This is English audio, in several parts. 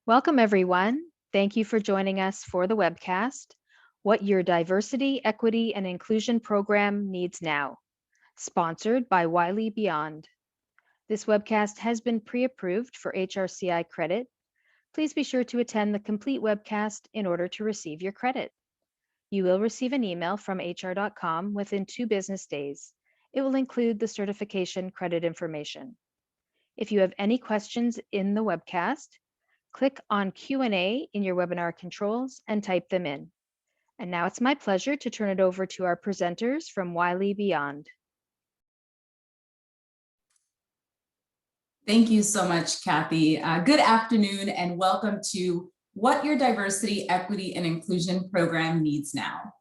Welcome, everyone. Thank you for joining us for the webcast, What Your Diversity, Equity, and Inclusion Program Needs Now, sponsored by Wiley Beyond. This webcast has been pre-approved for HRCI credit. Please be sure to attend the complete webcast in order to receive your credit. You will receive an email from hr.com within 2 business days. It will include the certification credit information. If you have any questions in the webcast, click on Q&A in your webinar controls and type them in. And now it's my pleasure to turn it over to our presenters from Wiley Beyond. Thank you so much, Kathy. Good afternoon and welcome to What Your Diversity, Equity, and Inclusion Program Needs Now.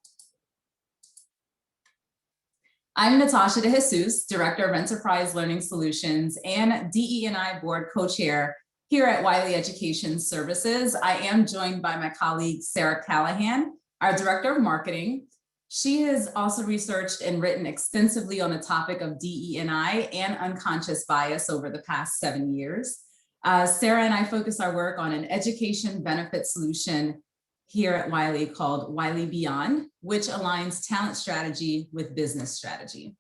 I'm Natasha De Jesus, Director of Enterprise Learning Solutions and DE&I Board Co-Chair here at Wiley Education Services. I am joined by my colleague, Sarah Callahan, our Director of Marketing. She has also researched and written extensively on the topic of DE&I and unconscious bias over the past 7 years. Sarah and I focus our work on an education benefit solution here at Wiley called Wiley Beyond, which aligns talent strategy with business strategy.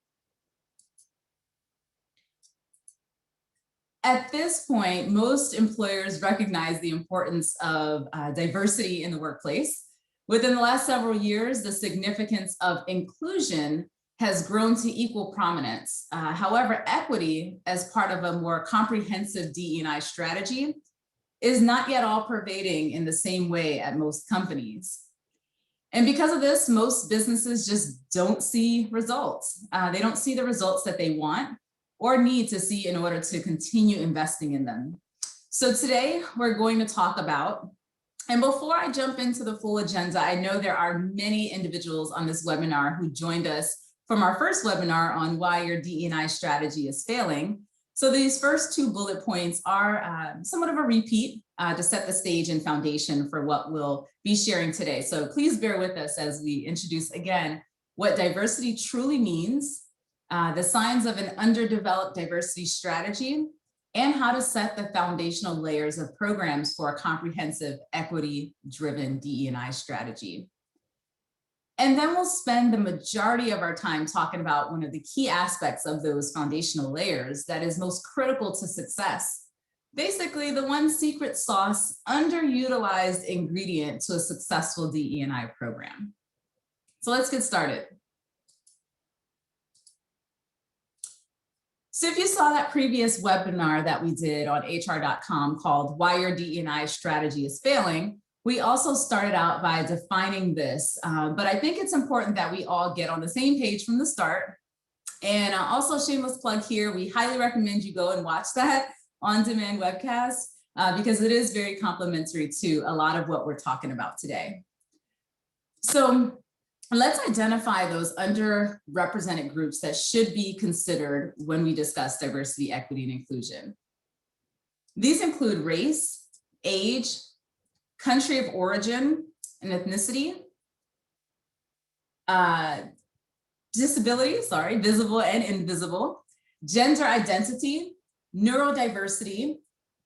At this point, most employers recognize the importance of diversity in the workplace. Within the last several years, the significance of inclusion has grown to equal prominence. However, equity as part of a more comprehensive DE&I strategy is not yet all pervading in the same way at most companies. And because of this, most businesses just don't see results. They don't see the results that they want or need to see in order to continue investing in them. So today we're going to talk about, and before I jump into the full agenda, I know there are many individuals on this webinar who joined us from our first webinar on why your DE&I strategy is failing. So these first 2 bullet points are somewhat of a repeat to set the stage and foundation for what we'll be sharing today. So please bear with us as we introduce again what diversity truly means, the signs of an underdeveloped diversity strategy, and how to set the foundational layers of programs for a comprehensive equity-driven DE&I strategy. And then we'll spend the majority of our time talking about one of the key aspects of those foundational layers that is most critical to success. Basically, the one secret sauce, underutilized ingredient to a successful DE&I program. So let's get started. So if you saw that previous webinar that we did on hr.com called Why Your DE&I Strategy is Failing, we also started out by defining this, but I think it's important that we all get on the same page from the start. And also, shameless plug here, we highly recommend you go and watch that on-demand webcast because it is very complementary to a lot of what we're talking about today. So let's identify those underrepresented groups that should be considered when we discuss diversity, equity, and inclusion. These include race, age, country of origin and ethnicity, disability, visible and invisible, gender identity, neurodiversity,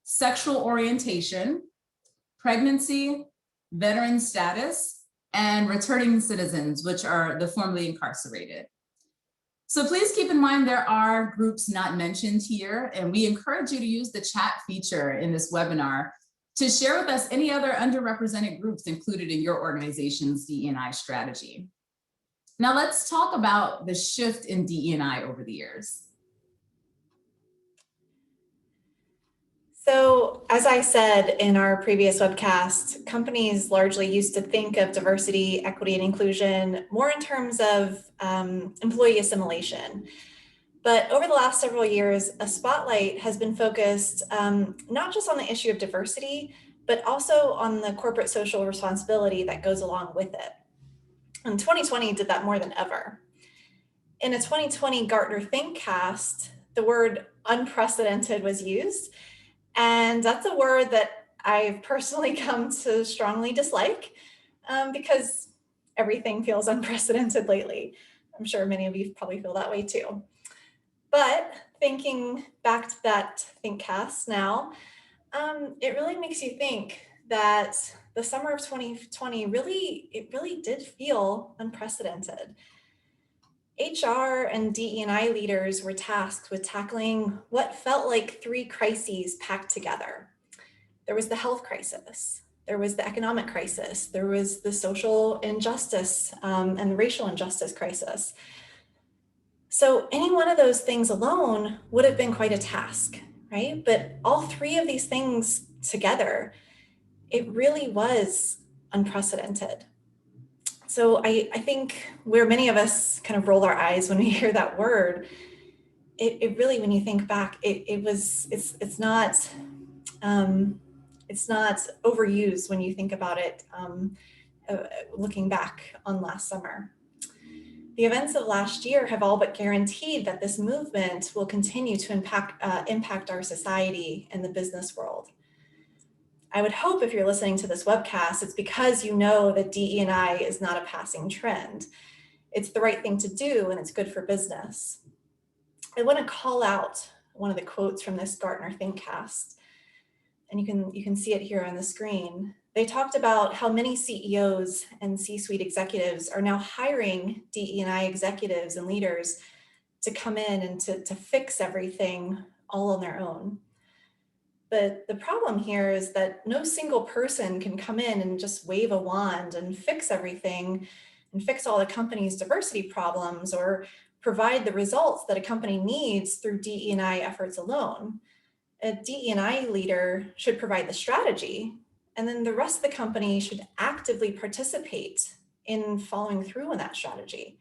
sexual orientation, pregnancy, veteran status, and returning citizens, which are the formerly incarcerated. So please keep in mind there are groups not mentioned here, and we encourage you to use the chat feature in this webinar to share with us any other underrepresented groups included in your organization's DE&I strategy. Now let's talk about the shift in DE&I over the years. So as I said in our previous webcast, companies largely used to think of diversity, equity, and inclusion more in terms of employee assimilation. But over the last several years, a spotlight has been focused not just on the issue of diversity, but also on the corporate social responsibility that goes along with it. And 2020 did that more than ever. In a 2020 Gartner ThinkCast, the word unprecedented was used. And that's a word that I've personally come to strongly dislike because everything feels unprecedented lately. I'm sure many of you probably feel that way too. But thinking back to that ThinkCast now, it really makes you think, that the summer of 2020 really did feel unprecedented. HR and DE&I leaders were tasked with tackling what felt like 3 crises packed together. There was the health crisis, there was the economic crisis, there was the social injustice and racial injustice crisis. So any one of those things alone would have been quite a task, right? But all 3 of these things together, it really was unprecedented. So I think where many of us kind of roll our eyes when we hear that word, it really, when you think back, it's not overused when you think about it, looking back on last summer. The events of last year have all but guaranteed that this movement will continue to impact our society and the business world. I would hope if you're listening to this webcast, it's because you know that DE&I is not a passing trend. It's the right thing to do, and it's good for business. I want to call out one of the quotes from this Gartner ThinkCast, and you can see it here on the screen. They talked about how many CEOs and C-suite executives are now hiring DE&I executives and leaders to come in and to fix everything all on their own. But the problem here is that no single person can come in and just wave a wand and fix everything and fix all the company's diversity problems or provide the results that a company needs through DE&I efforts alone. A DE&I leader should provide the strategy, and then the rest of the company should actively participate in following through on that strategy.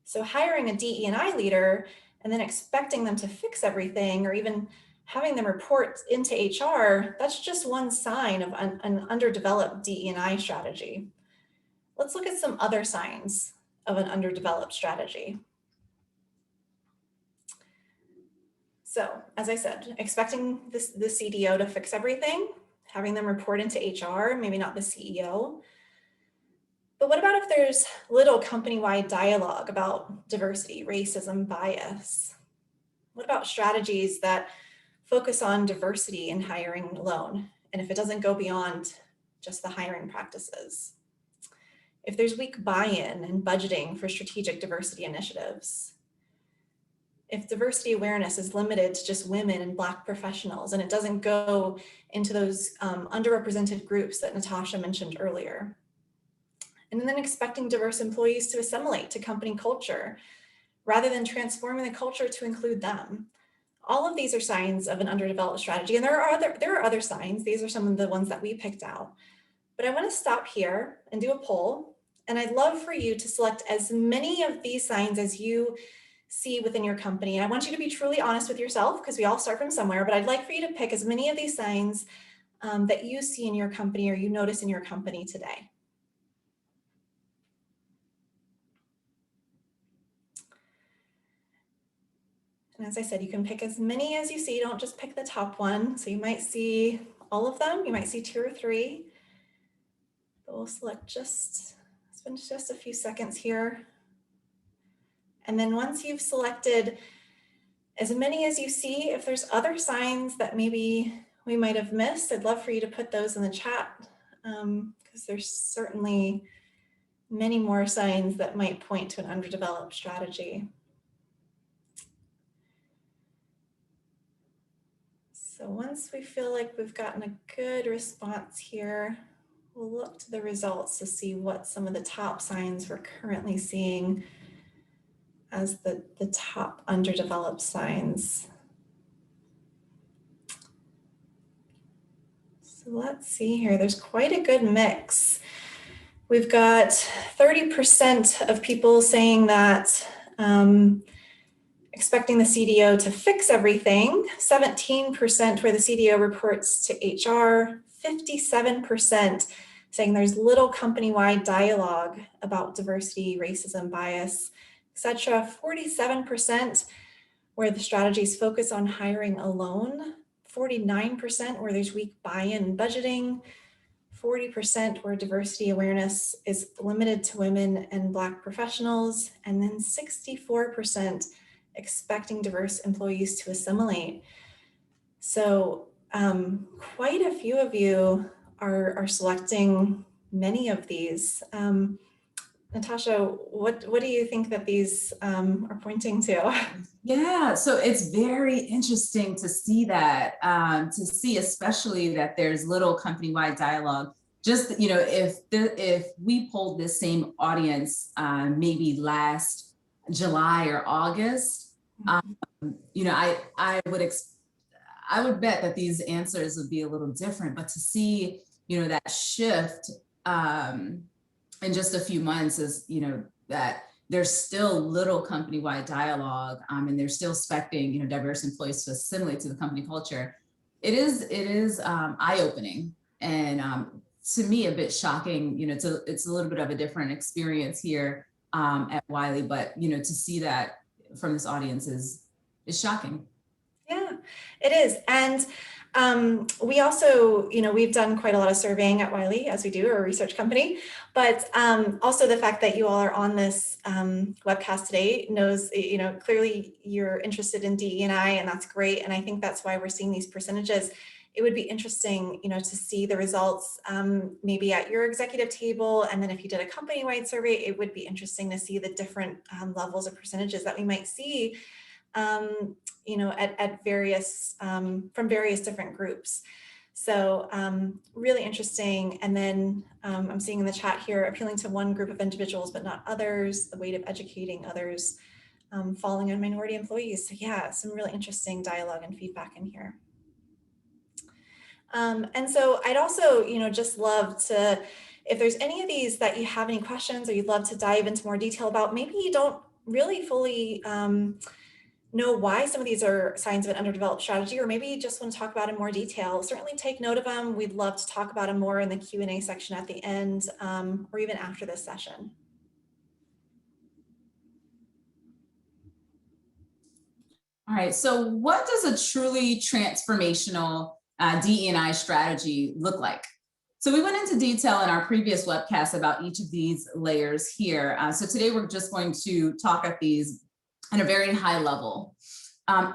So hiring a DE&I leader and then expecting them to fix everything or even having them report into HR, that's just one sign of an underdeveloped DE&I strategy. Let's look at some other signs of an underdeveloped strategy. So, as I said, expecting the CDO to fix everything, having them report into HR, maybe not the CEO. But what about if there's little company-wide dialogue about diversity, racism, bias? What about strategies that focus on diversity in hiring alone, and if it doesn't go beyond just the hiring practices? If there's weak buy-in and budgeting for strategic diversity initiatives, if diversity awareness is limited to just women and Black professionals and it doesn't go into those underrepresented groups that Natasha mentioned earlier, and then expecting diverse employees to assimilate to company culture rather than transforming the culture to include them. All of these are signs of an underdeveloped strategy, and there are other signs. These are some of the ones that we picked out. But I want to stop here and do a poll, and I'd love for you to select as many of these signs as you see within your company. And I want you to be truly honest with yourself, because we all start from somewhere, but I'd like for you to pick as many of these signs that you see in your company or you notice in your company today. And as I said, you can pick as many as you see, don't just pick the top one. So you might see all of them, you might see 2 or 3, but we'll select spend just a few seconds here. And then once you've selected as many as you see, if there's other signs that maybe we might have missed, I'd love for you to put those in the chat, because there's certainly many more signs that might point to an underdeveloped strategy. So once we feel like we've gotten a good response here, we'll look to the results to see what some of the top signs we're currently seeing as the top underdeveloped signs. So let's see here, there's quite a good mix. We've got 30% of people saying that expecting the CDO to fix everything, 17% where the CDO reports to HR, 57% saying there's little company-wide dialogue about diversity, racism, bias, etc. 47% where the strategies focus on hiring alone, 49% where there's weak buy-in and budgeting, 40% where diversity awareness is limited to women and Black professionals, and then 64% expecting diverse employees to assimilate. So quite a few of you are selecting many of these. Natasha, what do you think that these are pointing to? Yeah, so it's very interesting to see that, to see especially that there's little company-wide dialogue. Just, you know, if we polled this same audience maybe last July or August, you know, I would bet that these answers would be a little different. But to see, you know, that shift in just a few months is, you know, that there's still little company-wide dialogue, and they're still expecting, you know, diverse employees to assimilate to the company culture. It is eye-opening, and to me a bit shocking. You know, it's a little bit of a different experience here at Wiley, but you know, to see that from this audience is shocking. Yeah, it is. And we also, you know, we've done quite a lot of surveying at Wiley, as we do, we're a research company, but also the fact that you all are on this webcast today knows, you know, clearly you're interested in DE&I, and that's great. And I think that's why we're seeing these percentages. It would be interesting, you know, to see the results maybe at your executive table. And then if you did a company-wide survey, it would be interesting to see the different levels of percentages that we might see you know, at various, from various different groups. So really interesting. And then I'm seeing in the chat here, appealing to one group of individuals, but not others, the weight of educating others, falling on minority employees. So yeah, some really interesting dialogue and feedback in here. And so I'd also, you know, just love to, if there's any of these that you have any questions or you'd love to dive into more detail about, maybe you don't really fully know why some of these are signs of an underdeveloped strategy, or maybe you just want to talk about in more detail, certainly take note of them. We'd love to talk about them more in the Q&A section at the end, or even after this session. All right, so what does a truly transformational DE&I strategy look like? So we went into detail in our previous webcast about each of these layers here. So today we're just going to talk at these at a very high level.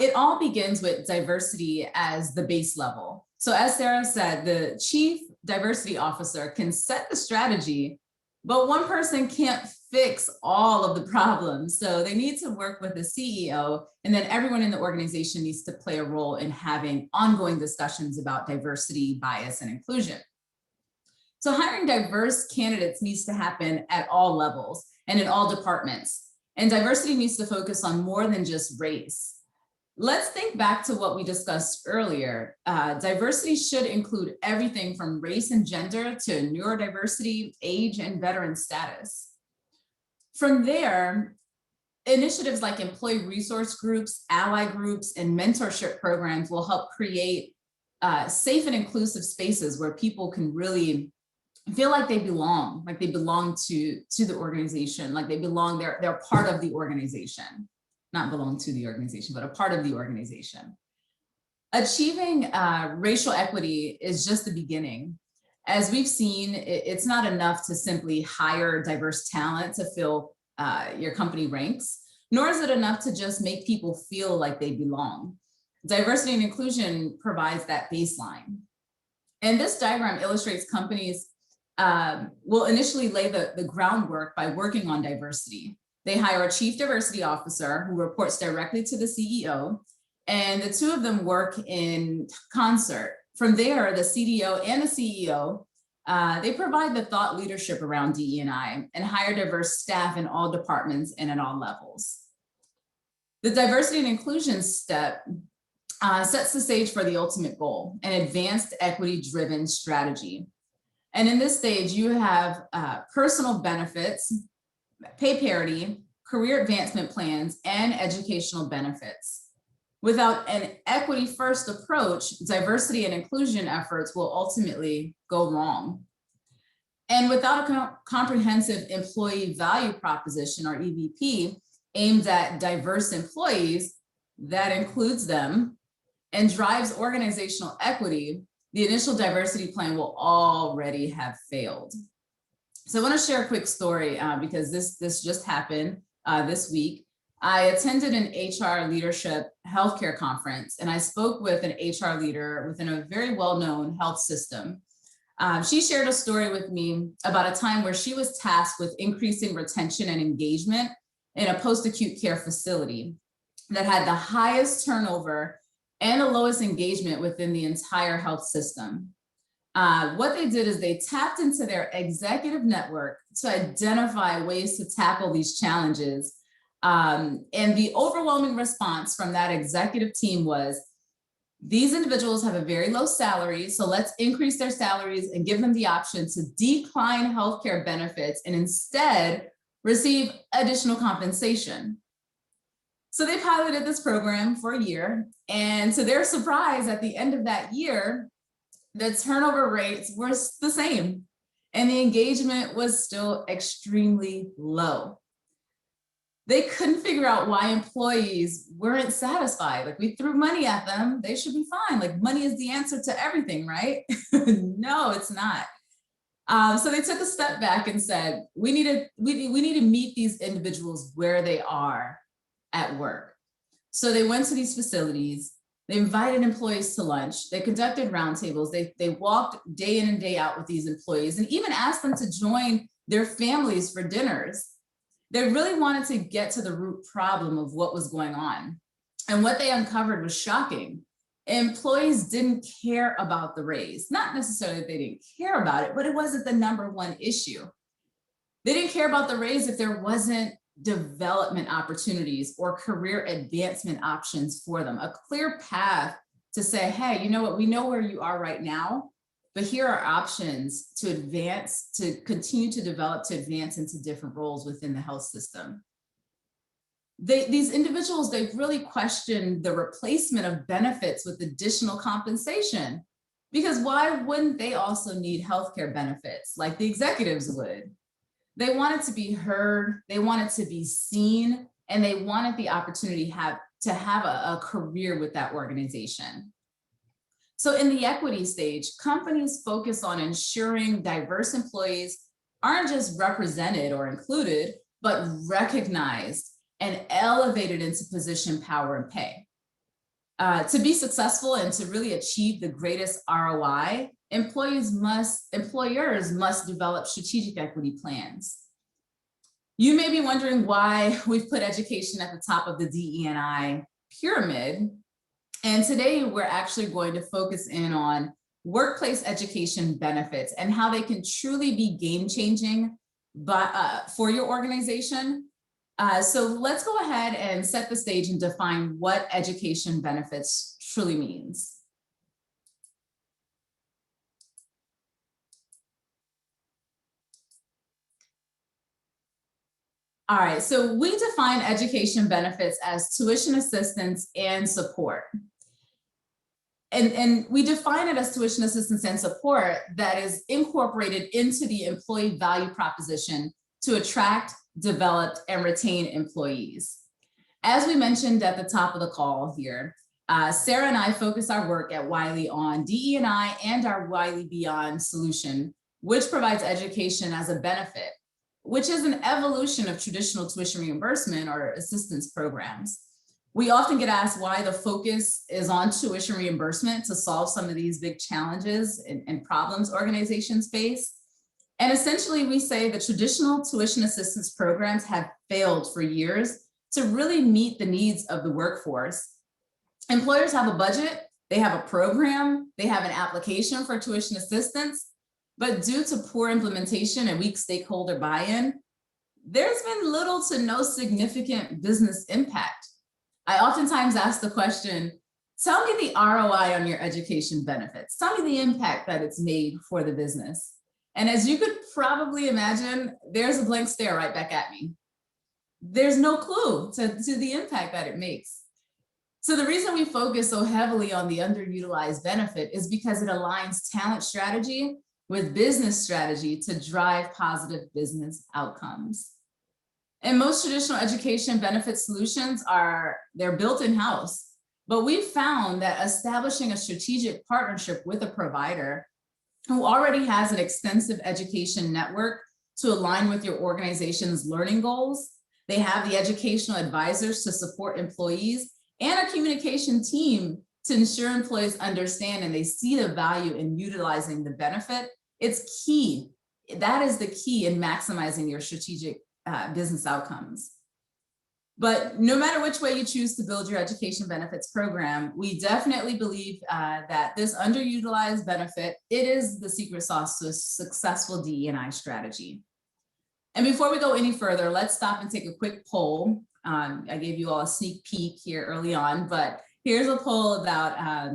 It all begins with diversity as the base level. So as Sarah said, the chief diversity officer can set the strategy, but one person can't fix all of the problems. So they need to work with the CEO, and then everyone in the organization needs to play a role in having ongoing discussions about diversity, bias, and inclusion. So hiring diverse candidates needs to happen at all levels and in all departments. And diversity needs to focus on more than just race. Let's think back to what we discussed earlier. Diversity should include everything from race and gender to neurodiversity, age, and veteran status. From there, initiatives like employee resource groups, ally groups, and mentorship programs will help create safe and inclusive spaces where people can really feel like they belong to the organization, like they belong, they're part of the organization, not belong to the organization, but a part of the organization. Achieving racial equity is just the beginning. As we've seen, it's not enough to simply hire diverse talent to fill your company ranks, nor is it enough to just make people feel like they belong. Diversity and inclusion provides that baseline. And this diagram illustrates companies will initially lay the groundwork by working on diversity. They hire a chief diversity officer who reports directly to the CEO, and the two of them work in concert. From there, the CDO and the CEO, they provide the thought leadership around DE&I and hire diverse staff in all departments and at all levels. The diversity and inclusion step sets the stage for the ultimate goal, an advanced equity-driven strategy. And in this stage, you have personal benefits, pay parity, career advancement plans, and educational benefits. Without an equity-first approach, diversity and inclusion efforts will ultimately go wrong. And without a comprehensive employee value proposition, or EVP, aimed at diverse employees, that includes them, and drives organizational equity, the initial diversity plan will already have failed. So I want to share a quick story because this just happened this week. I attended an HR leadership healthcare conference, and I spoke with an HR leader within a very well-known health system. She shared a story with me about a time where she was tasked with increasing retention and engagement in a post-acute care facility that had the highest turnover and the lowest engagement within the entire health system. What they did is they tapped into their executive network to identify ways to tackle these challenges. And the overwhelming response from that executive team was, these individuals have a very low salary, so let's increase their salaries and give them the option to decline healthcare benefits and instead receive additional compensation. So they piloted this program for a year, and to their surprise, at the end of that year, the turnover rates were the same, and the engagement was still extremely low. They couldn't figure out why employees weren't satisfied. Like, we threw money at them, they should be fine. Like, money is the answer to everything, right? No, it's not. So they took a step back and said, we need to meet these individuals where they are at work. So they went to these facilities, they invited employees to lunch, they conducted roundtables, they walked day in and day out with these employees and even asked them to join their families for dinners. They really wanted to get to the root problem of what was going on. And what they uncovered was shocking. Employees didn't care about the raise. Not necessarily that they didn't care about it, but it wasn't the number one issue. They didn't care about the raise if there wasn't development opportunities or career advancement options for them, a clear path to say, hey, you know what, we know where you are right now, but here are options to advance, to continue to develop, to advance into different roles within the health system. These individuals, they've really questioned the replacement of benefits with additional compensation, because why wouldn't they also need healthcare benefits like the executives would? They wanted to be heard, they wanted to be seen, and they wanted the opportunity to have a career with that organization. So in the equity stage, companies focus on ensuring diverse employees aren't just represented or included, but recognized and elevated into position, power, and pay. To be successful and to really achieve the greatest ROI, employers must develop strategic equity plans. You may be wondering why we've put education at the top of the DE&I pyramid. And today we're actually going to focus in on workplace education benefits and how they can truly be game-changing for your organization. So let's go ahead and set the stage and define what education benefits truly means. All right, so we define education benefits as tuition assistance and support. And we define it as tuition assistance and support that is incorporated into the employee value proposition to attract, develop, and retain employees. As we mentioned at the top of the call here, Sarah and I focus our work at Wiley on DE&I and our Wiley Beyond solution, which provides education as a benefit, which is an evolution of traditional tuition reimbursement or assistance programs. We often get asked why the focus is on tuition reimbursement to solve some of these big challenges and problems organizations face. And essentially, we say the traditional tuition assistance programs have failed for years to really meet the needs of the workforce. Employers have a budget, they have a program, they have an application for tuition assistance, but due to poor implementation and weak stakeholder buy-in, there's been little to no significant business impact. I oftentimes ask the question, tell me the ROI on your education benefits. Tell me the impact that it's made for the business. And as you could probably imagine, there's a blank stare right back at me. There's no clue to the impact that it makes. So the reason we focus so heavily on the underutilized benefit is because it aligns talent strategy with business strategy to drive positive business outcomes. And most traditional education benefit solutions they're built in-house, but we've found that establishing a strategic partnership with a provider who already has an extensive education network to align with your organization's learning goals, they have the educational advisors to support employees and a communication team to ensure employees understand and they see the value in utilizing the benefit, It's key. That is the key in maximizing your strategic business outcomes. But no matter which way you choose to build your education benefits program, we definitely believe that this underutilized benefit, it is the secret sauce to a successful DE&I strategy. And before we go any further, let's stop and take a quick poll. I gave you all a sneak peek here early on, but here's a poll about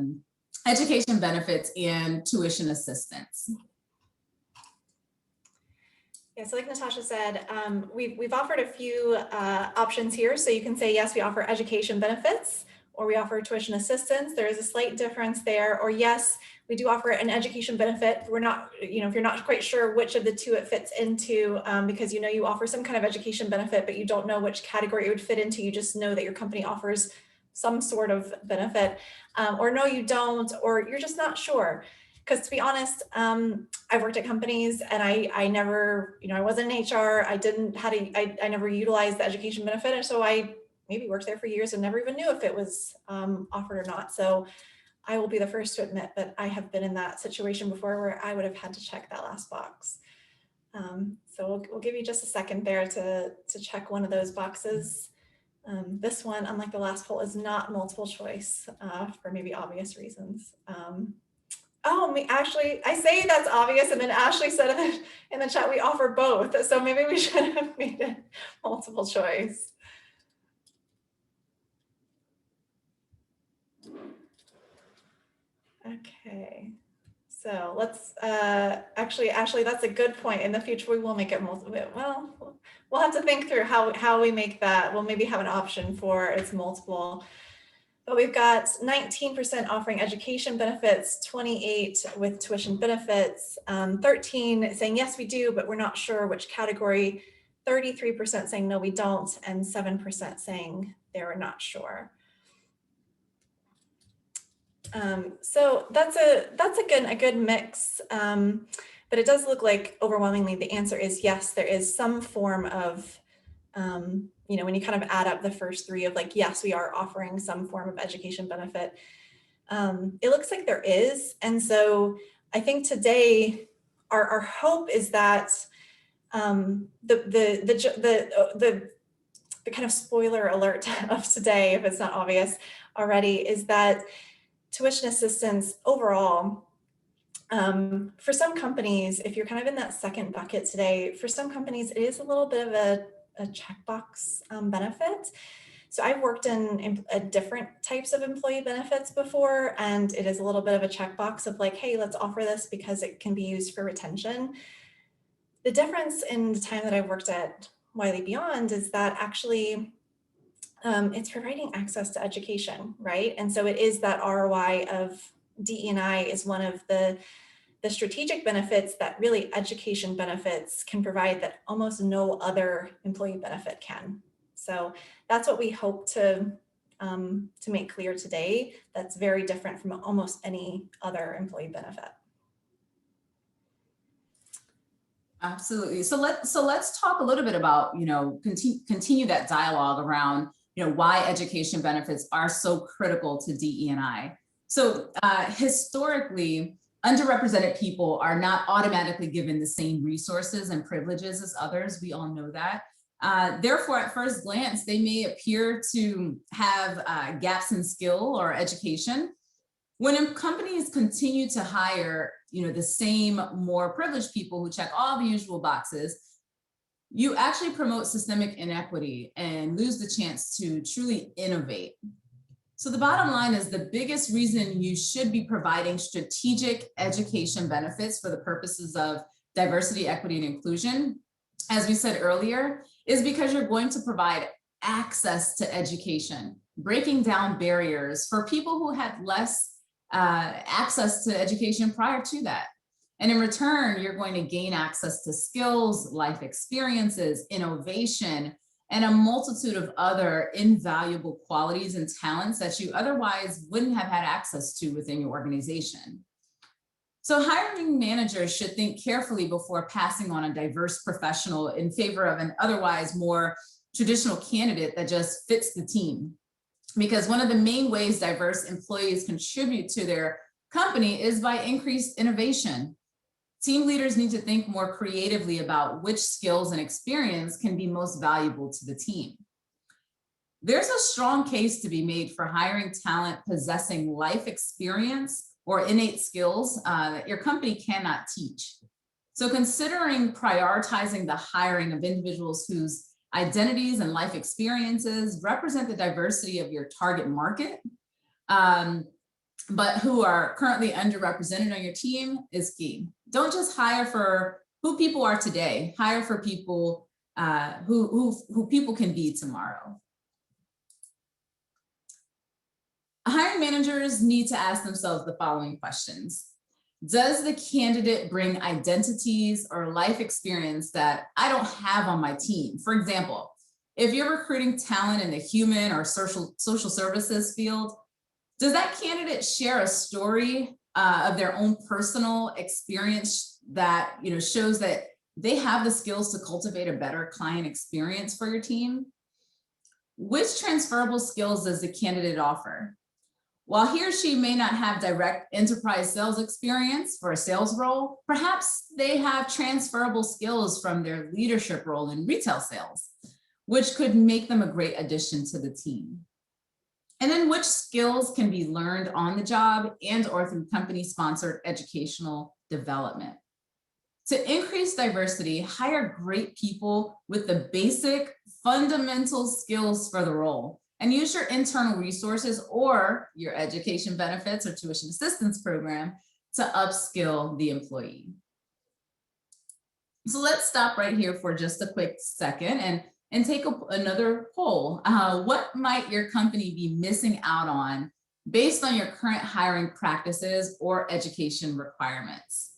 education benefits and tuition assistance. Yeah, so like Natasha said, we've offered a few options here. So you can say, yes, we offer education benefits, or we offer tuition assistance. There is a slight difference there. Or yes, we do offer an education benefit. We're not, if you're not quite sure which of the two it fits into, because you offer some kind of education benefit, but you don't know which category it would fit into. You just know that your company offers some sort of benefit, or no, you don't, or you're just not sure. Because to be honest, I've worked at companies and I never, I wasn't in HR. I never utilized the education benefit. And so I maybe worked there for years and never even knew if it was offered or not. So I will be the first to admit that I have been in that situation before where I would have had to check that last box. So we'll give you just a second there to check one of those boxes. This one, unlike the last poll, is not multiple choice for maybe obvious reasons. Actually, I say that's obvious, and then Ashley said in the chat we offer both. So maybe we should have made it multiple choice. Okay, so let's actually, Ashley, that's a good point. In the future, we will make it multiple. Well, we'll have to think through how we make that. We'll maybe have an option for it's multiple. But we've got 19% offering education benefits, 28 with tuition benefits, 13 saying, yes, we do, but we're not sure which category, 33% saying, no, we don't, and 7% saying they're not sure. So that's a good mix, but it does look like overwhelmingly the answer is yes, there is some form of when you kind of add up the first three of like, yes, we are offering some form of education benefit. It looks like there is. And so I think today our hope is that the kind of spoiler alert of today, if it's not obvious already, is that tuition assistance overall, for some companies, if you're kind of in that second bucket today, for some companies, it is a little bit of a checkbox benefit. So I've worked in different types of employee benefits before, and it is a little bit of a checkbox of like, hey, let's offer this because it can be used for retention. The difference in the time that I've worked at Wiley Beyond is that actually it's providing access to education, right? And so it is that ROI of DE&I is one of the strategic benefits that really education benefits can provide that almost no other employee benefit can. So that's what we hope to make clear today. That's very different from almost any other employee benefit. Absolutely. So let's talk a little bit about, continue that dialogue around, why education benefits are so critical to DE&I. So historically, underrepresented people are not automatically given the same resources and privileges as others. We all know that. Therefore, at first glance, they may appear to have gaps in skill or education. When companies continue to hire, the same more privileged people who check all the usual boxes, you actually promote systemic inequity and lose the chance to truly innovate. So the bottom line is the biggest reason you should be providing strategic education benefits for the purposes of diversity, equity, and inclusion, as we said earlier, is because you're going to provide access to education, breaking down barriers for people who had less access to education prior to that. And in return, you're going to gain access to skills, life experiences, innovation, and a multitude of other invaluable qualities and talents that you otherwise wouldn't have had access to within your organization. So hiring managers should think carefully before passing on a diverse professional in favor of an otherwise more traditional candidate that just fits the team. Because one of the main ways diverse employees contribute to their company is by increased innovation. Team leaders need to think more creatively about which skills and experience can be most valuable to the team. There's a strong case to be made for hiring talent possessing life experience or innate skills that your company cannot teach. So considering prioritizing the hiring of individuals whose identities and life experiences represent the diversity of your target market, but who are currently underrepresented on your team is key. Don't just hire for who people are today, hire for people who people can be tomorrow. Hiring managers need to ask themselves the following questions. Does the candidate bring identities or life experience that I don't have on my team? For example, if you're recruiting talent in the human or social services field, does that candidate share a story of their own personal experience that shows that they have the skills to cultivate a better client experience for your team? Which transferable skills does the candidate offer? While he or she may not have direct enterprise sales experience for a sales role, perhaps they have transferable skills from their leadership role in retail sales, which could make them a great addition to the team. And then which skills can be learned on the job and or through company-sponsored educational development. To increase diversity, hire great people with the basic fundamental skills for the role. And use your internal resources or your education benefits or tuition assistance program to upskill the employee. So let's stop right here for just a quick second and take another poll. What might your company be missing out on based on your current hiring practices or education requirements?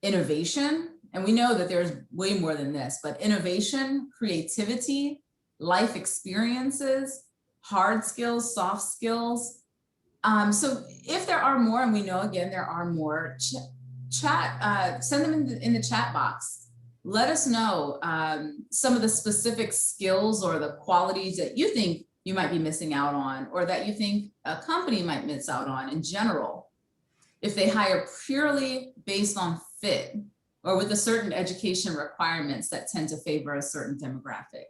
Innovation, and we know that there's way more than this, but innovation, creativity, life experiences, hard skills, soft skills. So if there are more, and we know again there are more, send them in the chat box. Let us know some of the specific skills or the qualities that you think you might be missing out on, or that you think a company might miss out on in general, if they hire purely based on fit or with a certain education requirements that tend to favor a certain demographic.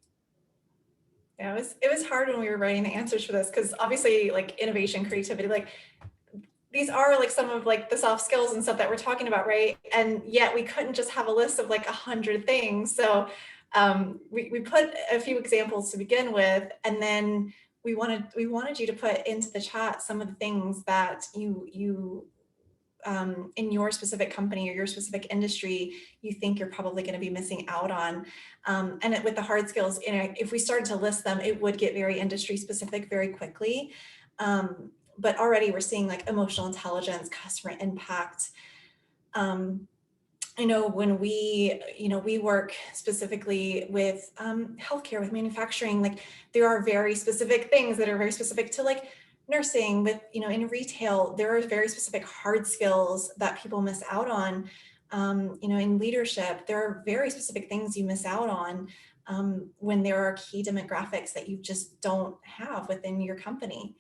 Yeah, it was hard when we were writing the answers for this, because obviously like innovation, creativity, like these are like some of like the soft skills and stuff that we're talking about, right? And yet we couldn't just have a list of like 100 things. So we put a few examples to begin with, and then we wanted you to put into the chat some of the things that you in your specific company or your specific industry, you think you're probably going to be missing out on. And with the hard skills, if we started to list them, it would get very industry specific very quickly. But already we're seeing like emotional intelligence, customer impact. I know when we work specifically with healthcare, with manufacturing, like there are very specific things that are very specific to like nursing. With in retail, there are very specific hard skills that people miss out on. In leadership, there are very specific things you miss out on when there are key demographics that you just don't have within your company.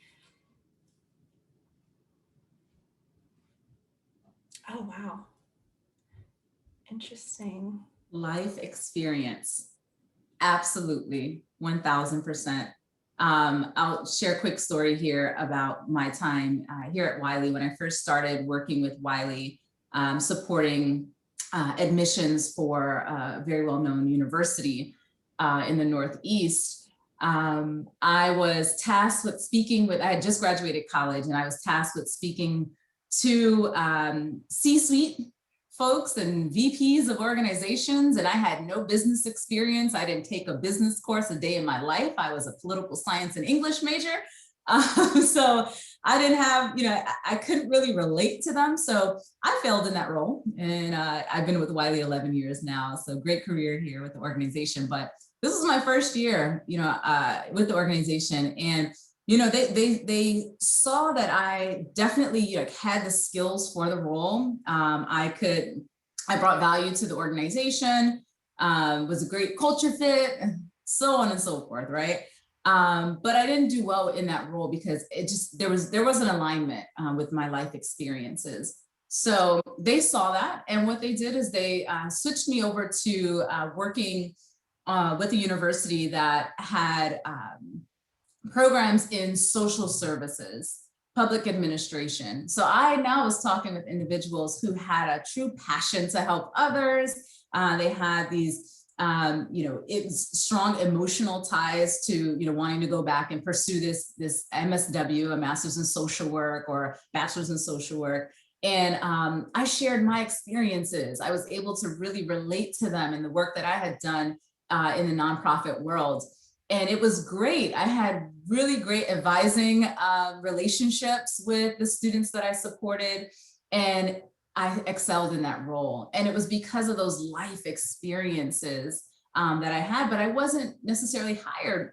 Oh, wow. Interesting. Life experience. Absolutely. 1000%. I'll share a quich story here about my time here at Wiley. When I first started working with Wiley, supporting admissions for a very well-known university in the Northeast, I was tasked with speaking with, I had just graduated college, and I was tasked with speaking to C-suite folks and VPs of organizations, and I had no business experience. I didn't take a business course a day in my life. I was a political science and English major. So I didn't have, I couldn't really relate to them. So I failed in that role. And I've been with Wiley 11 years now. So great career here with the organization. But this was my first year, with the organization. And they saw that I definitely had the skills for the role. I brought value to the organization, was a great culture fit, so on and so forth, right? But I didn't do well in that role because there was an alignment with my life experiences. So they saw that, and what they did is they switched me over to working with a university that had programs in social services, public administration. So I now was talking with individuals who had a true passion to help others. They had these, strong emotional ties to, wanting to go back and pursue this MSW, a master's in social work or bachelor's in social work. And I shared my experiences. I was able to really relate to them in the work that I had done in the nonprofit world. And it was great. I had really great advising relationships with the students that I supported, and I excelled in that role. And it was because of those life experiences that I had, but I wasn't necessarily hired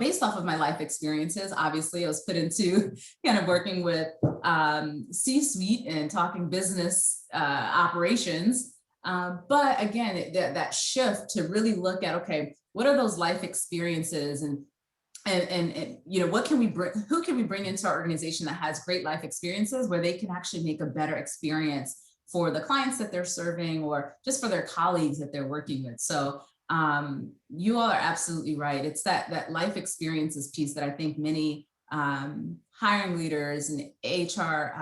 based off of my life experiences. Obviously, I was put into kind of working with C-suite and talking business operations. But again, that shift to really look at, okay, what are those life experiences, and what can we bring, who can we bring into our organization that has great life experiences where they can actually make a better experience for the clients that they're serving, or just for their colleagues that they're working with. So you all are absolutely right. It's that life experiences piece that I think many hiring leaders and HR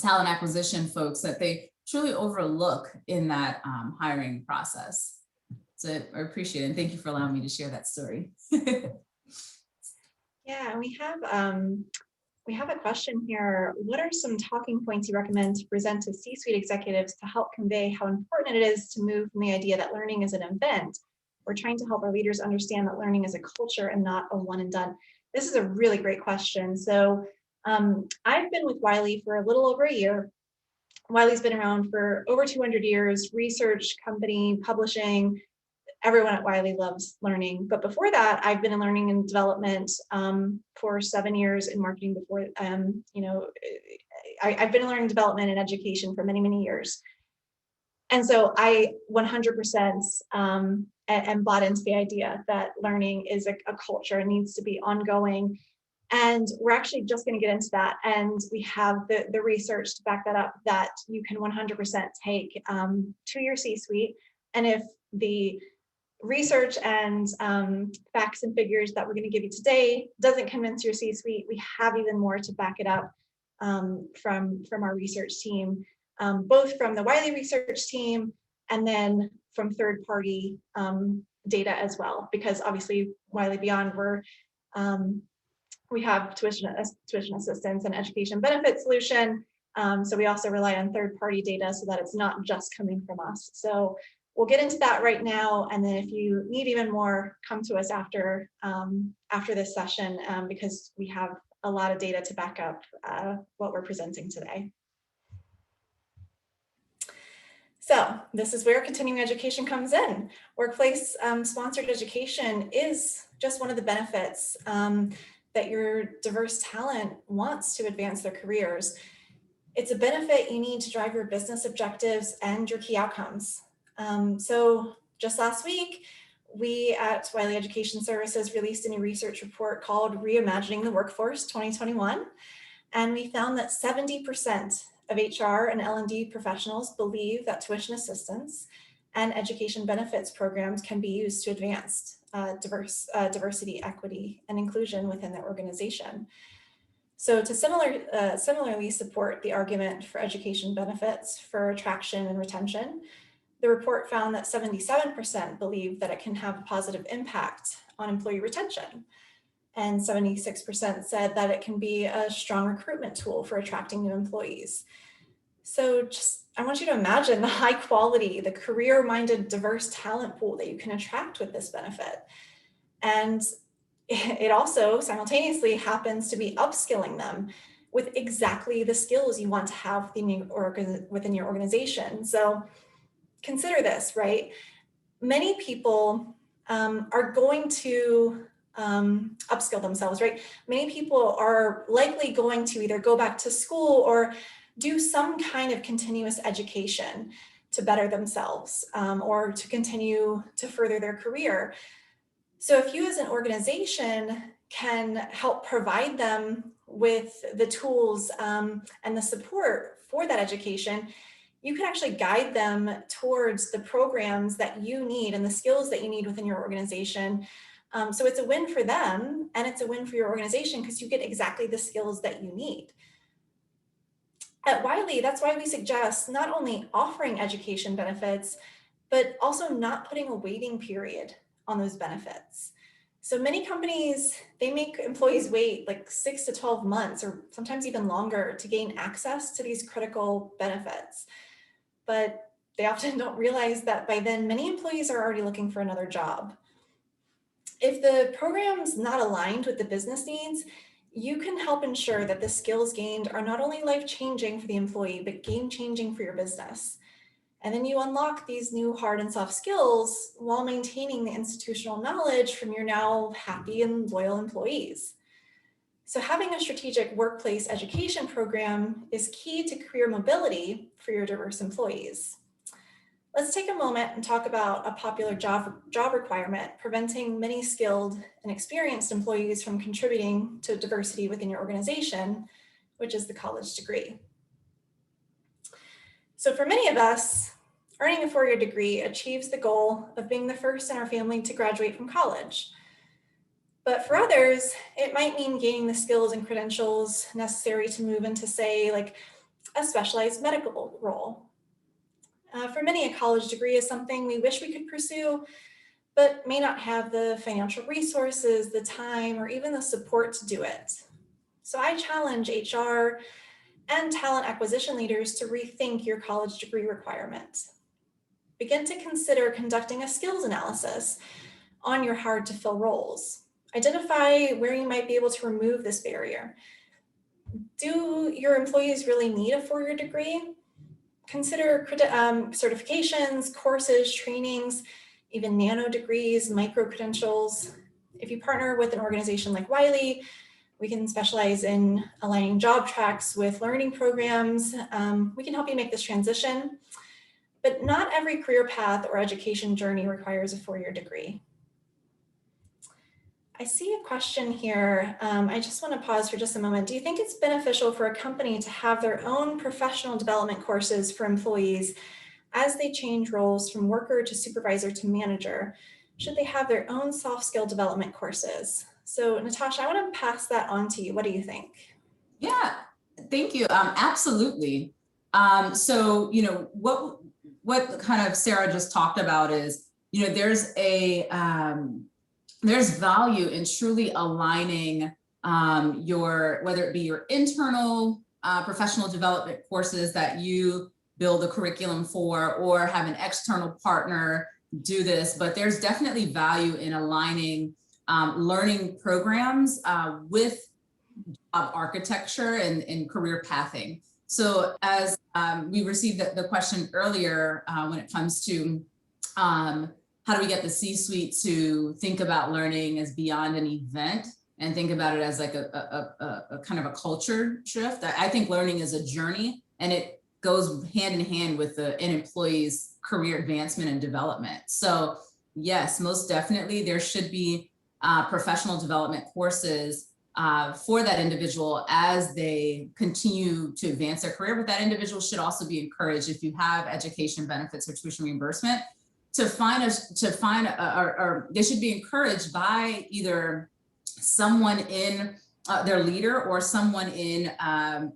talent acquisition folks, that they truly overlook in that hiring process. So I appreciate it, and thank you for allowing me to share that story. Yeah, we have a question here. What are some talking points you recommend to present to C-suite executives to help convey how important it is to move from the idea that learning is an event? We're trying to help our leaders understand that learning is a culture and not a one and done. This is a really great question. So I've been with Wiley for a little over a year. Wiley's been around for over 200 years, research company, publishing. Everyone at Wiley loves learning. But before that, I've been in learning and development for 7 years, in marketing before, I've been in learning development and education for many, many years. And so I 100% am bought into the idea that learning is a culture and needs to be ongoing. And we're actually just going to get into that. And we have the research to back that up, that you can 100% take to your C-suite. And if the research and facts and figures that we're going to give you today doesn't convince your C-suite, we have even more to back it up from our research team, both from the Wiley research team and then from third-party data as well. Because obviously Wiley Beyond, we have tuition assistance and education benefit solution. So we also rely on third-party data so that it's not just coming from us. So we'll get into that right now, and then if you need even more, come to us after this session, because we have a lot of data to back up what we're presenting today. So this is where continuing education comes in. Workplace sponsored education is just one of the benefits that your diverse talent wants to advance their careers. It's a benefit you need to drive your business objectives and your key outcomes. So just last week, we at Wiley Education Services released a new research report called Reimagining the Workforce 2021. And we found that 70% of HR and L&D professionals believe that tuition assistance and education benefits programs can be used to advance diversity, equity, and inclusion within their organization. So to similarly support the argument for education benefits for attraction and retention, the report found that 77% believe that it can have a positive impact on employee retention. And 76% said that it can be a strong recruitment tool for attracting new employees. So I want you to imagine the high quality, the career-minded, diverse talent pool that you can attract with this benefit. And it also simultaneously happens to be upskilling them with exactly the skills you want to have within your organization. So consider this, right? Many people are going to upskill themselves, right? Many people are likely going to either go back to school or do some kind of continuous education to better themselves or to continue to further their career. So if you as an organization can help provide them with the tools and the support for that education, you can actually guide them towards the programs that you need and the skills that you need within your organization. So it's a win for them and it's a win for your organization because you get exactly the skills that you need. At Wiley, that's why we suggest not only offering education benefits, but also not putting a waiting period on those benefits. So many companies, they make employees wait like 6 to 12 months or sometimes even longer to gain access to these critical benefits. But they often don't realize that by then many employees are already looking for another job. If the program's not aligned with the business needs, you can help ensure that the skills gained are not only life-changing for the employee, but game-changing for your business. And then you unlock these new hard and soft skills while maintaining the institutional knowledge from your now happy and loyal employees. So having a strategic workplace education program is key to career mobility for your diverse employees. Let's take a moment and talk about a popular job requirement preventing many skilled and experienced employees from contributing to diversity within your organization, which is the college degree. So for many of us, earning a four-year degree achieves the goal of being the first in our family to graduate from college. But for others, it might mean gaining the skills and credentials necessary to move into, say, like a specialized medical role. For many, a college degree is something we wish we could pursue, but may not have the financial resources, the time, or even the support to do it. So I challenge HR and talent acquisition leaders to rethink your college degree requirement. Begin to consider conducting a skills analysis on your hard to fill roles. Identify where you might be able to remove this barrier. Do your employees really need a four-year degree? Consider certifications, courses, trainings, even nano degrees, micro credentials. If you partner with an organization like Wiley, we can specialize in aligning job tracks with learning programs. We can help you make this transition, but not every career path or education journey requires a four-year degree. I see a question here. I just want to pause for just a moment. Do you think it's beneficial for a company to have their own professional development courses for employees as they change roles from worker to supervisor to manager? Should they have their own soft skill development courses? So Natasha, I want to pass that on to you. What do you think? Yeah, thank you. Absolutely. So, what kind of Sarah just talked about is, there's value in truly aligning whether it be your internal professional development courses that you build a curriculum for, or have an external partner do this, but there's definitely value in aligning learning programs with job architecture and career pathing. So as we received the question earlier, when it comes to how do we get the C-suite to think about learning as beyond an event and think about it as like a kind of a culture shift? I think learning is a journey, and it goes hand in hand with an employee's career advancement and development. So yes, most definitely there should be professional development courses for that individual as they continue to advance their career, but that individual should also be encouraged, if you have education benefits or tuition reimbursement, to find or they should be encouraged by either someone in their leader or someone in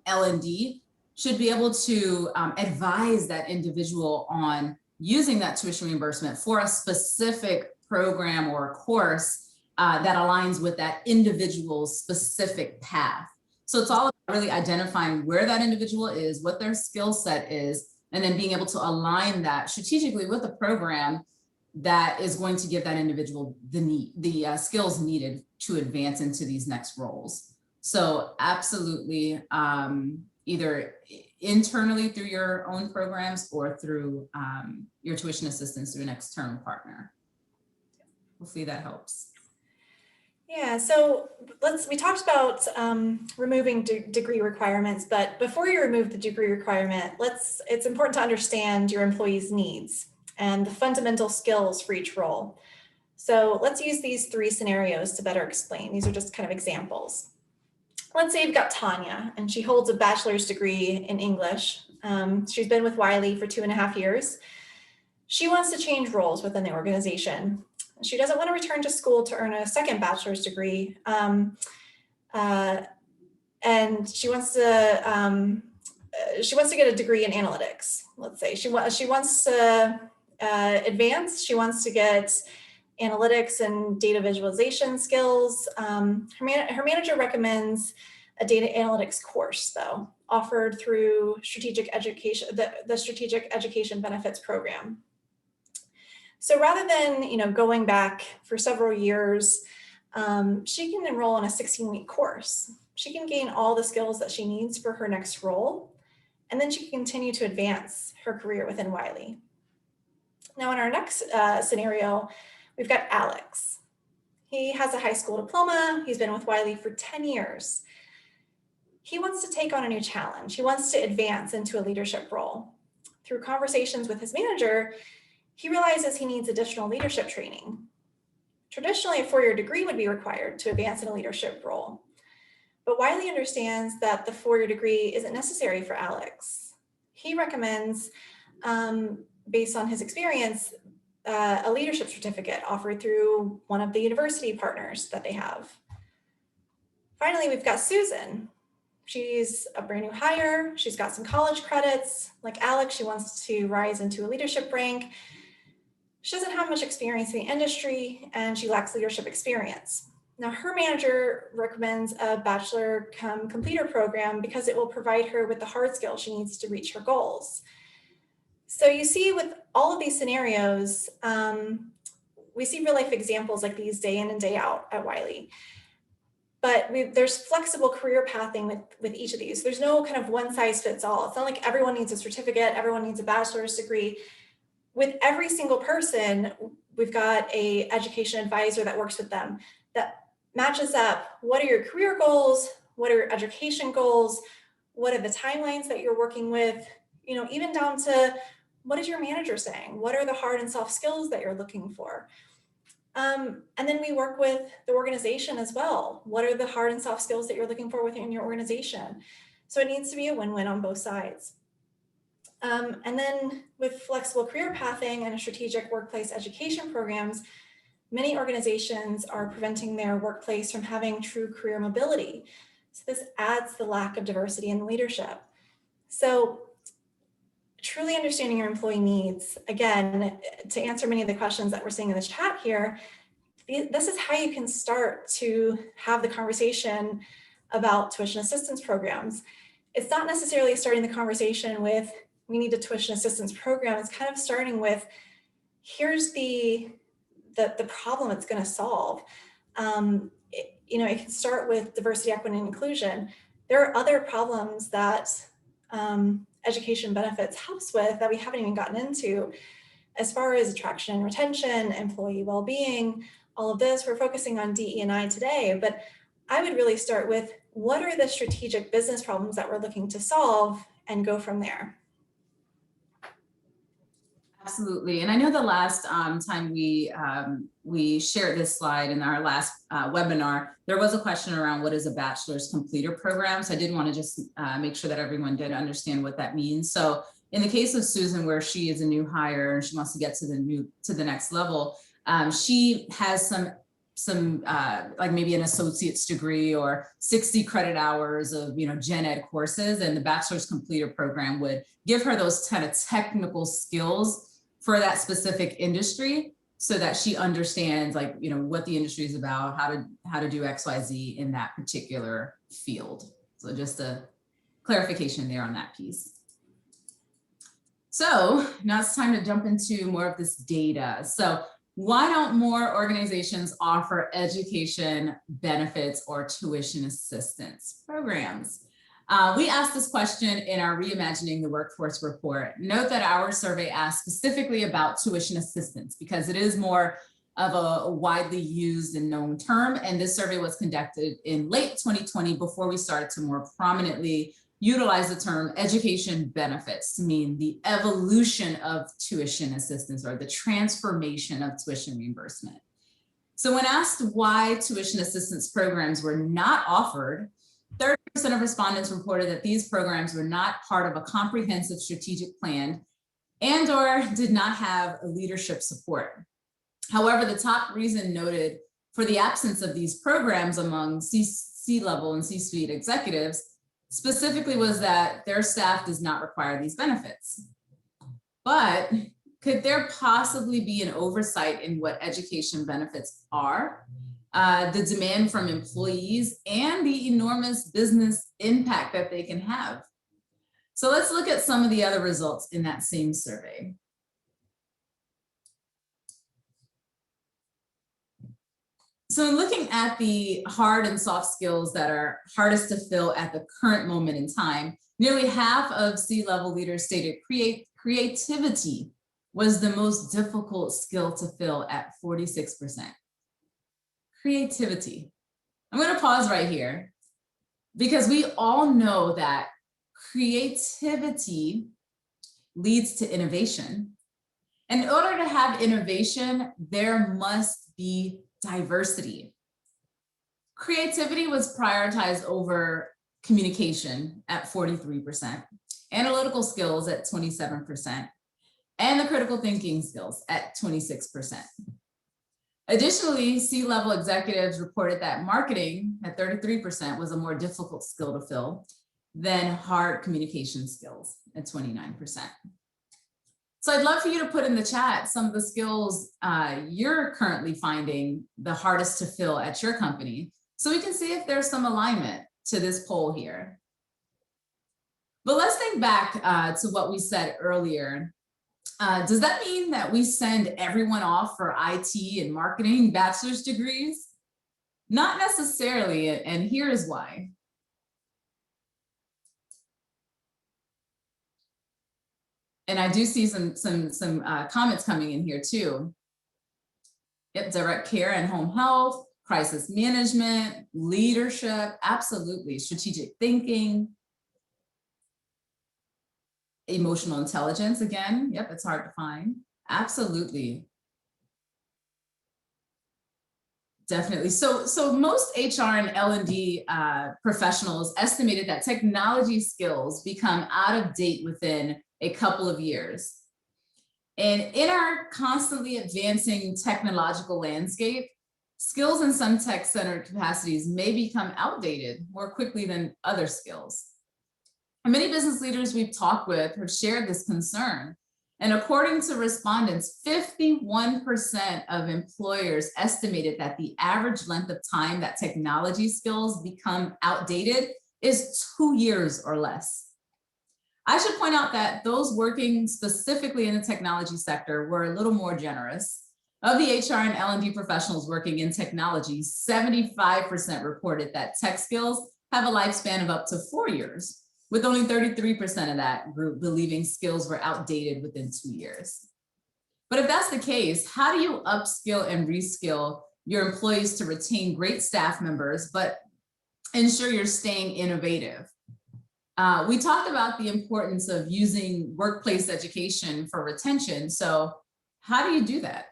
L&D should be able to advise that individual on using that tuition reimbursement for a specific program or a course that aligns with that individual's specific path. So it's all about really identifying where that individual is, what their skill set is, and then being able to align that strategically with a program that is going to give that individual the skills needed to advance into these next roles. So absolutely, either internally through your own programs or through your tuition assistance through an external partner. Hopefully that helps. Yeah, so we talked about removing degree requirements, but before you remove the degree requirement, it's important to understand your employees' needs and the fundamental skills for each role. So let's use these three scenarios to better explain. These are just kind of examples. let's say you've got Tanya, and she holds a bachelor's degree in English. She's been with Wiley for 2.5 years. She wants to change roles within the organization. She doesn't want to return to school to earn a second bachelor's degree. And she wants to get a degree in analytics. Let's say she wants to advance. She wants to get analytics and data visualization skills. Her manager recommends a data analytics course, though, offered through strategic education, the Strategic Education Benefits Program. So rather than going back for several years, she can enroll in a 16-week course. She can gain all the skills that she needs for her next role, and then she can continue to advance her career within Wiley. Now, in our next scenario, we've got Alex. He has a high school diploma. He's been with Wiley for 10 years. He wants to take on a new challenge. He wants to advance into a leadership role. Through conversations with his manager, he realizes he needs additional leadership training. Traditionally, a 4-year degree would be required to advance in a leadership role. But Wiley understands that the 4-year degree isn't necessary for Alex. He recommends, based on his experience, a leadership certificate offered through one of the university partners that they have. Finally, we've got Susan. She's a brand new hire. She's got some college credits. Like Alex, she wants to rise into a leadership rank. She doesn't have much experience in the industry, and she lacks leadership experience. Now, her manager recommends a bachelor completer program because it will provide her with the hard skills she needs to reach her goals. So you see, with all of these scenarios, we see real life examples like these day in and day out at Wiley. But there's flexible career pathing with each of these. There's no kind of one size fits all. It's not like everyone needs a certificate, everyone needs a bachelor's degree. With every single person, we've got an education advisor that works with them that matches up what are your career goals, what are your education goals, what are the timelines that you're working with, even down to what is your manager saying? What are the hard and soft skills that you're looking for? And then we work with the organization as well. What are the hard and soft skills that you're looking for within your organization? So it needs to be a win-win on both sides. And then with flexible career pathing and strategic workplace education programs, many organizations are preventing their workplace from having true career mobility. So this adds the lack of diversity in leadership. So truly understanding your employee needs, again, to answer many of the questions that we're seeing in the chat here, this is how you can start to have the conversation about tuition assistance programs. It's not necessarily starting the conversation with, we need a tuition assistance program. It's kind of starting with, here's the problem it's going to solve. It can start with diversity, equity, and inclusion. There are other problems that education benefits helps with that we haven't even gotten into, as far as attraction and retention, employee well-being, all of this. We're focusing on DE&I today, but I would really start with, what are the strategic business problems that we're looking to solve, and go from there. Absolutely. And I know the last time we shared this slide in our last webinar, there was a question around what is a bachelor's completer program. So I did want to just make sure that everyone did understand what that means. So in the case of Susan, where she is a new hire and she wants to get to the next level, she has some like maybe an associate's degree or 60 credit hours of gen ed courses, and the bachelor's completer program would give her those kind of technical skills for that specific industry, so that she understands what the industry is about, how to do XYZ in that particular field. So just a clarification there on that piece. So now it's time to jump into more of this data. So why don't more organizations offer education benefits or tuition assistance programs? We asked this question in our Reimagining the Workforce report. Note that our survey asked specifically about tuition assistance because it is more of a widely used and known term. And this survey was conducted in late 2020 before we started to more prominently utilize the term education benefits to mean the evolution of tuition assistance or the transformation of tuition reimbursement. So when asked why tuition assistance programs were not offered 30% of respondents reported that these programs were not part of a comprehensive strategic plan and/or did not have a leadership support. However, the top reason noted for the absence of these programs among C-level and C-suite executives specifically was that their staff does not require these benefits. But could there possibly be an oversight in what education benefits are, the demand from employees, and the enormous business impact that they can have? So let's look at some of the other results in that same survey. So in looking at the hard and soft skills that are hardest to fill at the current moment in time, nearly half of C-level leaders stated creativity was the most difficult skill to fill at 46%. Creativity. I'm going to pause right here because we all know that creativity leads to innovation. And in order to have innovation, there must be diversity. Creativity was prioritized over communication at 43%, analytical skills at 27%, and the critical thinking skills at 26%. Additionally, C-level executives reported that marketing at 33% was a more difficult skill to fill than hard communication skills at 29%. So I'd love for you to put in the chat some of the skills you're currently finding the hardest to fill at your company, so we can see if there's some alignment to this poll here. But let's think back to what we said earlier. Does that mean that we send everyone off for IT and marketing bachelor's degrees? Not necessarily, and here's why. And I do see some comments coming in here too. Yep, direct care and home health, crisis management, leadership, absolutely. Strategic thinking, emotional intelligence, again, yep, it's hard to find. Absolutely. Definitely. So most HR and L&D professionals estimated that technology skills become out of date within a couple of years. And in our constantly advancing technological landscape, skills in some tech-centered capacities may become outdated more quickly than other skills. And many business leaders we've talked with have shared this concern. And according to respondents, 51% of employers estimated that the average length of time that technology skills become outdated is 2 years or less. I should point out that those working specifically in the technology sector were a little more generous. Of the HR and L&D professionals working in technology, 75% reported that tech skills have a lifespan of up to 4 years, with only 33% of that group believing skills were outdated within 2 years. But if that's the case, how do you upskill and reskill your employees to retain great staff members, but ensure you're staying innovative? We talked about the importance of using workplace education for retention. So how do you do that?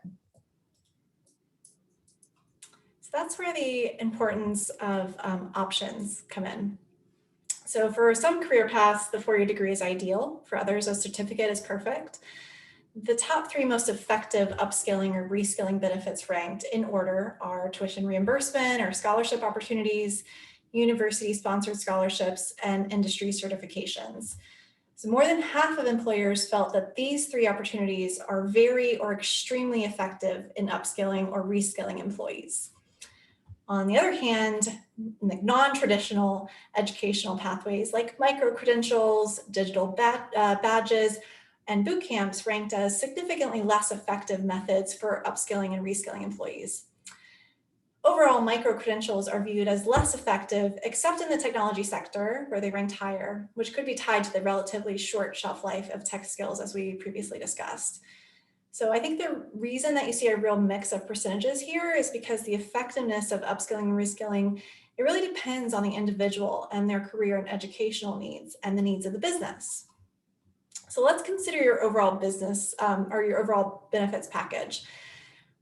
So that's where the importance of options come in. So for some career paths, the 4-year degree is ideal. For others, a certificate is perfect. The top 3 most effective upskilling or reskilling benefits ranked in order are tuition reimbursement or scholarship opportunities, university-sponsored scholarships, and industry certifications. So more than half of employers felt that these 3 opportunities are very or extremely effective in upskilling or reskilling employees. On the other hand, non-traditional educational pathways like micro-credentials, digital badges, and boot camps ranked as significantly less effective methods for upskilling and reskilling employees. Overall, micro-credentials are viewed as less effective, except in the technology sector, where they ranked higher, which could be tied to the relatively short shelf life of tech skills, as we previously discussed. So I think the reason that you see a real mix of percentages here is because the effectiveness of upskilling and reskilling, it really depends on the individual and their career and educational needs and the needs of the business. So let's consider your overall business or your overall benefits package.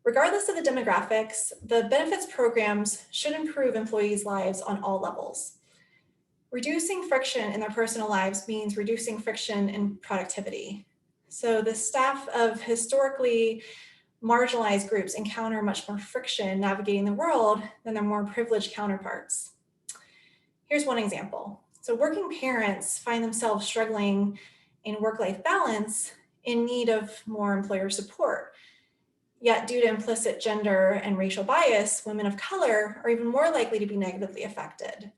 Regardless of the demographics, the benefits programs should improve employees' lives on all levels. Reducing friction in their personal lives means reducing friction in productivity. So the staff of historically marginalized groups encounter much more friction navigating the world than their more privileged counterparts. Here's one example. So working parents find themselves struggling in work-life balance in need of more employer support. Yet due to implicit gender and racial bias, women of color are even more likely to be negatively affected.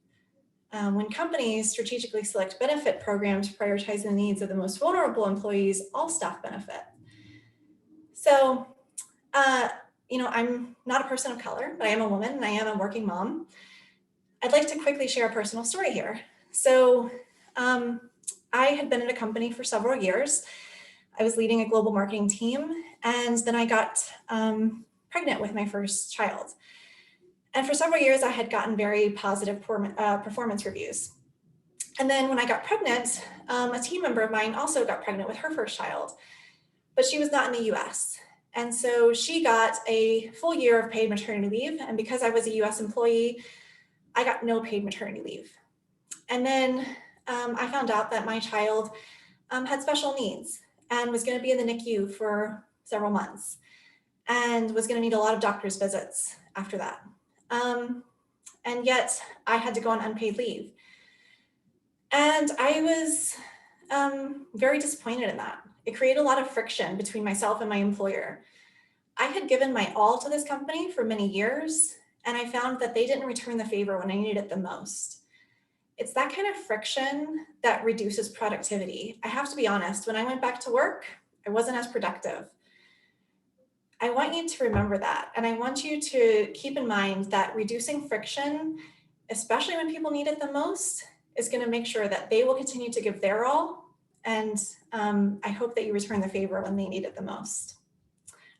When companies strategically select benefit programs prioritizing the needs of the most vulnerable employees, all staff benefit. So, I'm not a person of color, but I am a woman and I am a working mom. I'd like to quickly share a personal story here. So, I had been in a company for several years. I was leading a global marketing team, and then I got pregnant with my first child. And for several years, I had gotten very positive performance reviews. And then when I got pregnant, a team member of mine also got pregnant with her first child, but she was not in the US. And so she got a full year of paid maternity leave. And because I was a US employee, I got no paid maternity leave. And then I found out that my child had special needs and was going to be in the NICU for several months and was going to need a lot of doctor's visits after that. And yet I had to go on unpaid leave. And I was very disappointed in that. It created a lot of friction between myself and my employer. I had given my all to this company for many years, and I found that they didn't return the favor when I needed it the most. It's that kind of friction that reduces productivity. I have to be honest, when I went back to work, I wasn't as productive. I want you to remember that. And I want you to keep in mind that reducing friction, especially when people need it the most, is going to make sure that they will continue to give their all. And I hope that you return the favor when they need it the most.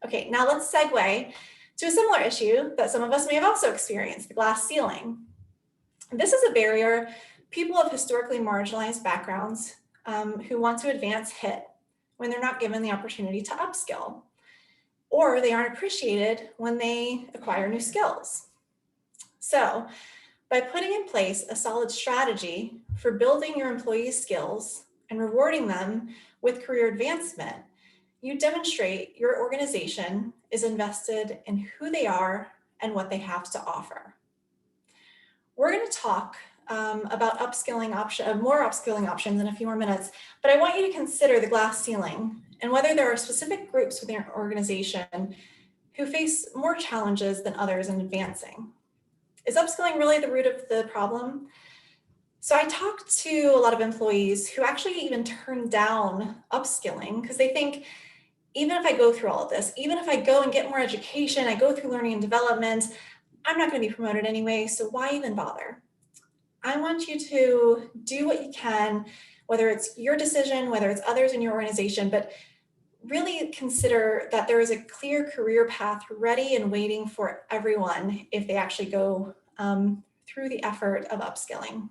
Okay, now let's segue to a similar issue that some of us may have also experienced, the glass ceiling. This is a barrier people of historically marginalized backgrounds who want to advance hit when they're not given the opportunity to upskill, or they aren't appreciated when they acquire new skills. So by putting in place a solid strategy for building your employees' skills and rewarding them with career advancement, you demonstrate your organization is invested in who they are and what they have to offer. We're going to talk about more upskilling options in a few more minutes, but I want you to consider the glass ceiling and whether there are specific groups within your organization who face more challenges than others in advancing. Is upskilling really the root of the problem? So I talked to a lot of employees who actually even turn down upskilling because they think, even if I go through all of this, even if I go and get more education, I go through learning and development, I'm not going to be promoted anyway, so why even bother? I want you to do what you can, whether it's your decision, whether it's others in your organization, but really consider that there is a clear career path ready and waiting for everyone if they actually go through the effort of upskilling.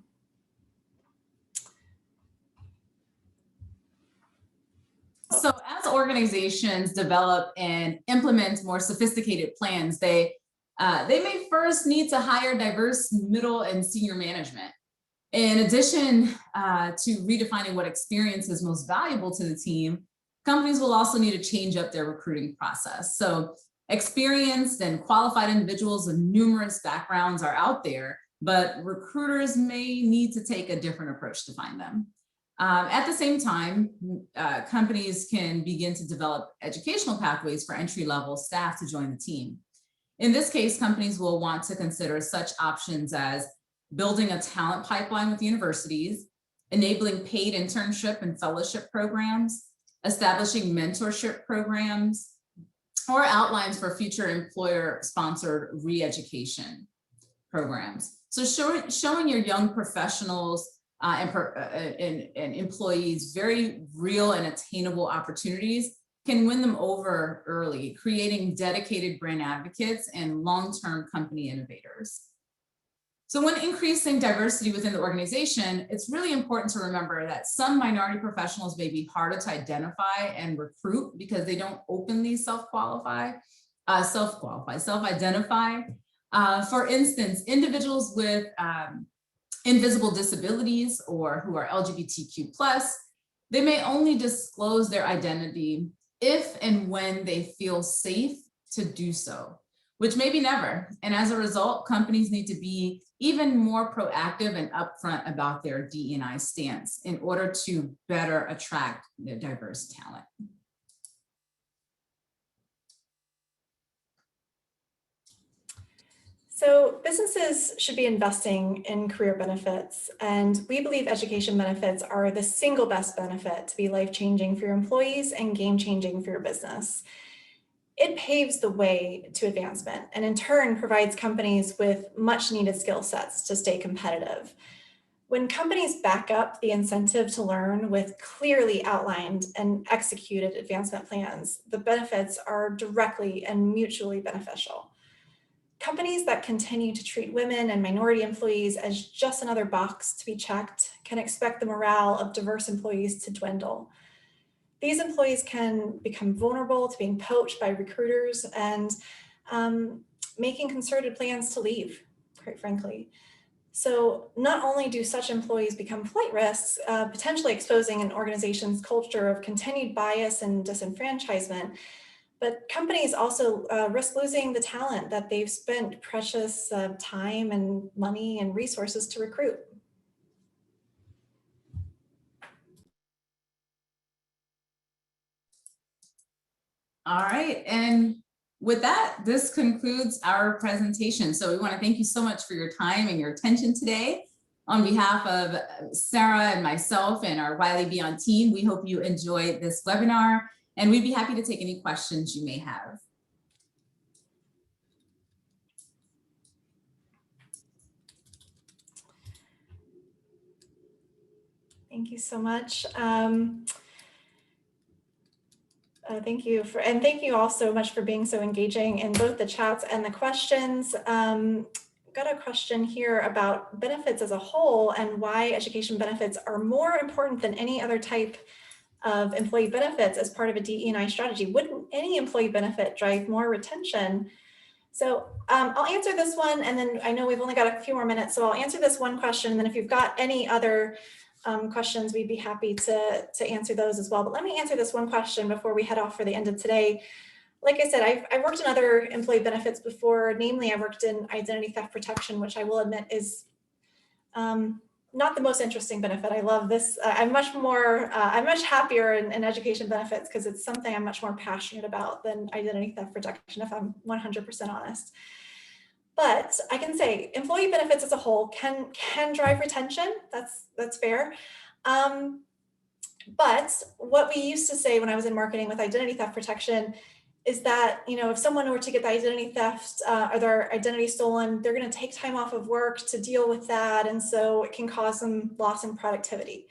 So as organizations develop and implement more sophisticated plans, they may first need to hire diverse middle and senior management. In addition to redefining what experience is most valuable to the team, companies will also need to change up their recruiting process. So experienced and qualified individuals of numerous backgrounds are out there, but recruiters may need to take a different approach to find them. At the same time, companies can begin to develop educational pathways for entry-level staff to join the team. In this case, companies will want to consider such options as building a talent pipeline with universities, enabling paid internship and fellowship programs, establishing mentorship programs, or outlines for future employer-sponsored re-education programs. So showing your young professionals and employees very real and attainable opportunities can win them over early, creating dedicated brand advocates and long-term company innovators. So when increasing diversity within the organization, it's really important to remember that some minority professionals may be harder to identify and recruit because they don't openly self-identify. For instance, individuals with invisible disabilities or who are LGBTQ+, they may only disclose their identity if and when they feel safe to do so, which may be never. And as a result, companies need to be even more proactive and upfront about their DE&I stance in order to better attract their diverse talent. So businesses should be investing in career benefits, and we believe education benefits are the single best benefit to be life-changing for your employees and game-changing for your business. It paves the way to advancement and in turn provides companies with much needed skill sets to stay competitive. When companies back up the incentive to learn with clearly outlined and executed advancement plans, the benefits are directly and mutually beneficial. Companies that continue to treat women and minority employees as just another box to be checked can expect the morale of diverse employees to dwindle. These employees can become vulnerable to being poached by recruiters and making concerted plans to leave, quite frankly. So not only do such employees become flight risks, potentially exposing an organization's culture of continued bias and disenfranchisement, but companies also risk losing the talent that they've spent precious time and money and resources to recruit. All right, and with that, this concludes our presentation. So we want to thank you so much for your time and your attention today. On behalf of Sarah and myself and our Wiley Beyond team, we hope you enjoyed this webinar, and we'd be happy to take any questions you may have. Thank you so much. Thank you thank you all so much for being so engaging in both the chats and the questions. Got a question here about benefits as a whole and why education benefits are more important than any other type of employee benefits as part of a DE&I strategy. Wouldn't any employee benefit drive more retention? So I'll answer this one, and then I know we've only got a few more minutes, so I'll answer this one question, and then if you've got any other questions, we'd be happy to answer those as well. But let me answer this one question before we head off for the end of today. Like I said, I've worked in other employee benefits before. Namely, I worked in identity theft protection, which I will admit is not the most interesting benefit. I love this. I'm much happier in education benefits because it's something I'm much more passionate about than identity theft protection, if I'm 100% honest. But I can say employee benefits as a whole can drive retention. That's fair. But what we used to say when I was in marketing with identity theft protection is that, you know, if someone were to get the identity theft or their identity stolen, they're going to take time off of work to deal with that. And so it can cause some loss in productivity.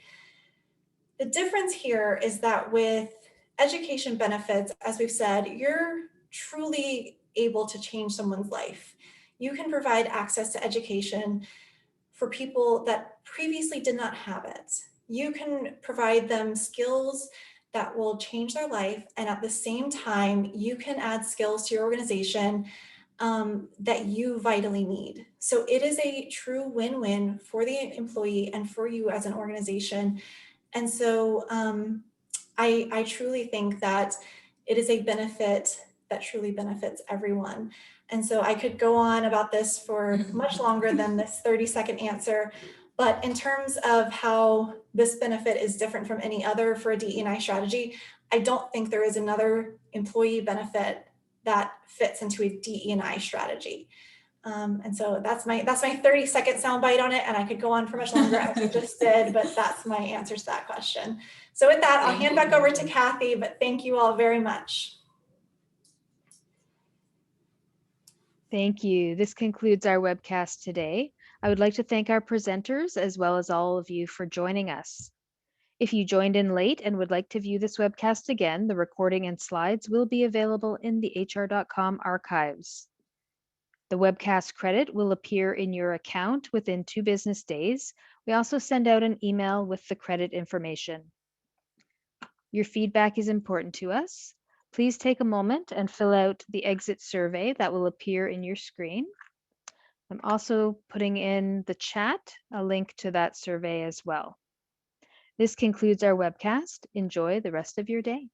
The difference here is that with education benefits, as we've said, you're truly able to change someone's life. You can provide access to education for people that previously did not have it. You can provide them skills that will change their life. And at the same time, you can add skills to your organization that you vitally need. So it is a true win-win for the employee and for you as an organization. And so I truly think that it is a benefit that truly benefits everyone. And so I could go on about this for much longer than this 30-second answer. But in terms of how this benefit is different from any other for a DE&I strategy, I don't think there is another employee benefit that fits into a DE&I strategy. And so that's my 30-second soundbite on it, and I could go on for much longer as I just did, but that's my answer to that question. So with that, I'll hand back over to Kathy, but thank you all very much. Thank you. This concludes our webcast today. I would like to thank our presenters as well as all of you for joining us. If you joined in late and would like to view this webcast again, the recording and slides will be available in the hr.com archives. The webcast credit will appear in your account within 2 business days. We also send out an email with the credit information. Your feedback is important to us. Please take a moment and fill out the exit survey that will appear in your screen. I'm also putting in the chat a link to that survey as well. This concludes our webcast. Enjoy the rest of your day.